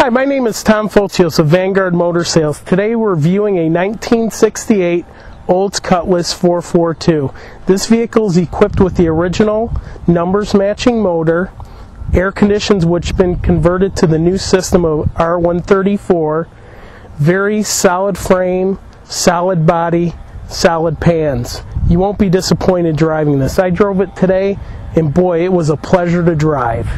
Hi, my name is Tom Foltios of Vanguard Motor Sales. Today we're viewing a 1968 Olds Cutlass 442. This vehicle is equipped with the original numbers matching motor, air conditions which have been converted to the new system of R134, very solid frame, solid body, solid pans. You won't be disappointed driving this. I drove it today and boy, it was a pleasure to drive.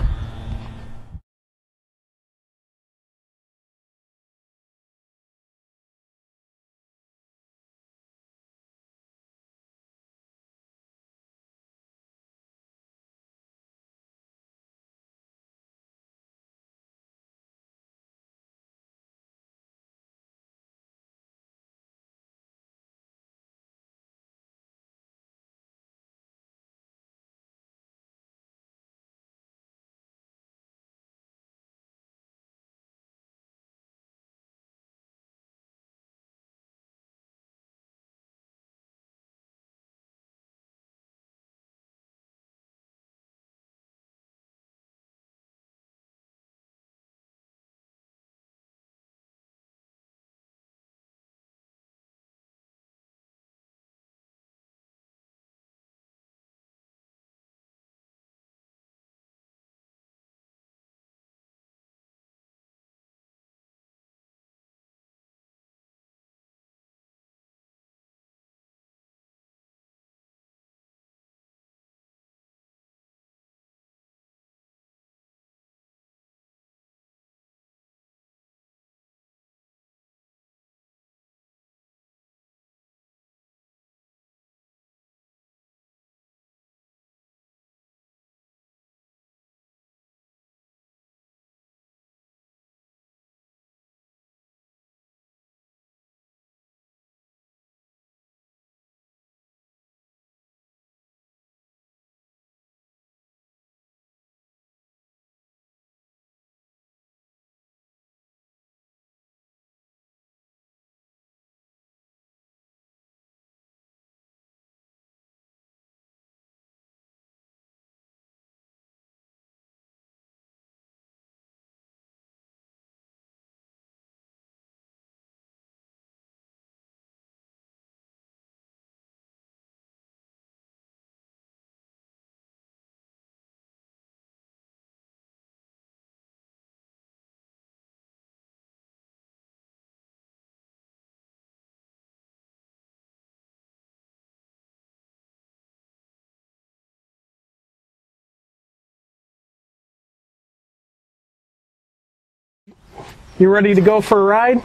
You ready to go for a ride?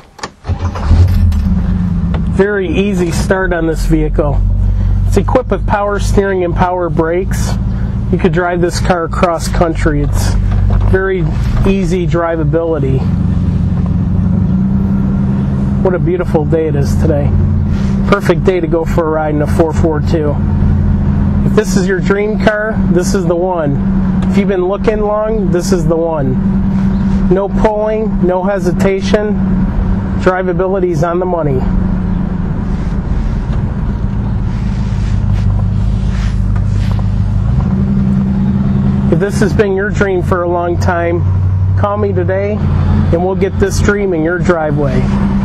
Very easy start on this vehicle. It's equipped with power steering and power brakes. You could drive this car across country. It's very easy drivability. What a beautiful day it is today. Perfect day to go for a ride in a 442. If this is your dream car, this is the one. If you've been looking long, this is the one. No pulling, no hesitation. Drivability is on the money. If this has been your dream for a long time, call me today and we'll get this dream in your driveway.